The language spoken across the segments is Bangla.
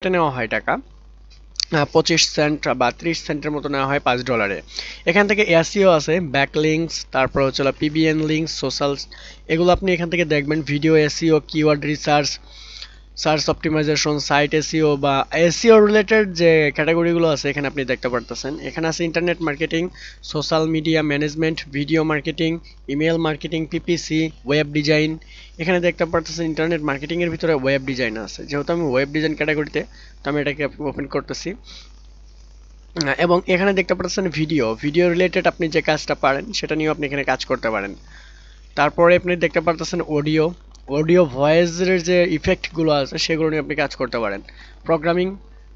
নেওয়া হয় টাকা 25 সেন্ট বা 30 সেন্টের মতো নেওয়া হয় $5 এখান থেকে এসইও আছে ব্যাকলিংকস তারপর হচ্ছে পিবিএন লিংকস সোশ্যাল এগুলো আপনি এখান থেকে দেখবেন video SEO keyword research search optimization site SEO বা এসইও রিলেটেড যে ক্যাটাগরিগুলো আছে এখানে আপনি দেখতে পারতেছেন এখানে আছে internet marketing social media management video marketing email marketing PPC web design এখানে দেখতে পারতেছেন ইন্টারনেট মার্কেটিং এর ভিতরে ওয়েব ডিজাইন আছে যেহেতু আমি ওয়েব ডিজাইন ক্যাটাগরিতে তো আমি এটাকে ওপেন করতেছি এবং এখানে দেখতে পাচ্ছেন ভিডিও ভিডিও রিলেটেড আপনি যে কাজটা পারেন সেটা নিয়েও আপনি এখানে কাজ করতে পারেন তারপরে আপনি দেখতে পাচ্ছেন অডিও অডিও ভয়েসের যে ইফেক্টগুলো আছে সেগুলো নিয়ে আপনি কাজ করতে পারেন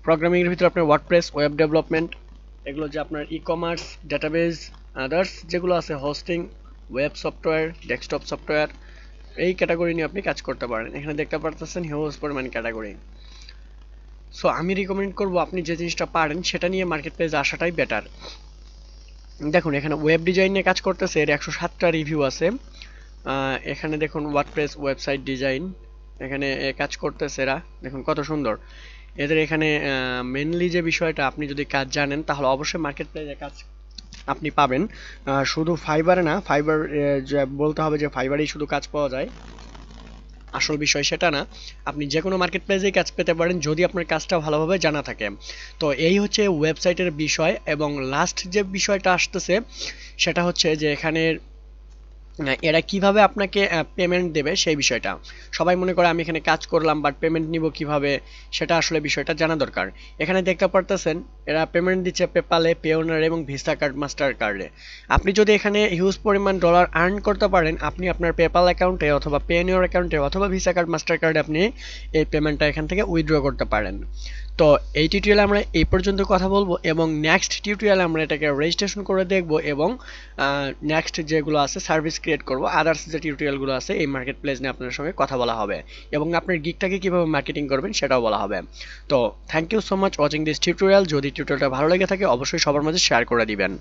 প্রোগ্রামিংয়ের ভিতরে আপনার ওয়ার্ডপ্রেস ওয়েব ডেভেলপমেন্ট এগুলো যে আপনার ই কমার্স ডাটাবেজ আদার্স যেগুলো আছে hosting web software desktop software এই ক্যাটাগরি নিয়ে আপনি কাজ করতে পারেন এখানে দেখতে পাচ্ছেন হিউজ পরিমাণ ক্যাটাগরি সো আমি রিকমেন্ড করব আপনি যে জিনিসটা পারেন সেটা নিয়ে মার্কেট প্লেসে আসাটাই বেটার দেখুন এখানে ওয়েব ডিজাইন নিয়ে কাজ করতেছে এর 107টা রিভিউ আছে এখানে দেখুন ওয়ার্ডপ্রেস ওয়েবসাইট ডিজাইন এখানে কাজ করতেছে এরা দেখুন কত সুন্দর এদের এখানে মেনলি যে বিষয়টা আপনি যদি কাজ জানেন তাহলে অবশ্যই মার্কেট প্লেসে কাজ আপনি পাবেন শুধু ফাইবারে না ফাইবার বলতে হবে যে ফাইবারেই শুধু কাজ পাওয়া যায় আসল বিষয় সেটা না আপনি যে কোনো মার্কেট প্লেসেই কাজ পেতে পারেন যদি আপনার কাজটা ভালোভাবে জানা থাকে তো এই হচ্ছে ওয়েবসাইটের বিষয় এবং লাস্ট যে বিষয়টা আসতেছে সেটা হচ্ছে যে এখানে এরা কিভাবে আপনাকে পেমেন্ট দেবে সেই বিষয়টা সবাই মনে করে আমি এখানে কাজ করলাম বাট পেমেন্ট নিব কিভাবে সেটা আসলে বিষয়টা জানা দরকার এখানে দেখতে পারতেছেন এরা পেমেন্ট দিচ্ছে পেপালে পেওনার এবং ভিসা কার্ড মাস্টার কার্ডে আপনি যদি এখানে হিউজ পরিমাণ ডলার আর্ন করতে পারেন আপনি আপনার পেপাল অ্যাকাউন্টে অথবা পেওনিয়র অ্যাকাউন্টে অথবা ভিসা কার্ড মাস্টার কার্ডে আপনি এই পেমেন্টটা এখান থেকে উইথড্র করতে পারেন তো এই টিউটোরিয়ালে আমরা এই পর্যন্ত কথা বলবো এবং নেক্সট টিউটোরিয়ালে আমরা এটাকে রেজিস্ট্রেশন করে দেখব এবং নেক্সট যেগুলো আছে সার্ভিস ক্রিয়েট করব আদার্স যে টিউটোরিয়ালগুলো আছে এই মার্কেট প্লেস নিয়ে আপনাদের সঙ্গে কথা বলা হবে এবং আপনার গিগটাকে কিভাবে মার্কেটিং করবেন সেটাও বলা হবে তো thank you so much watching this tutorial যদি টিউটোরিয়ালটা ভালো লেগে থাকে অবশ্যই সবার মাঝে শেয়ার করে দিবেন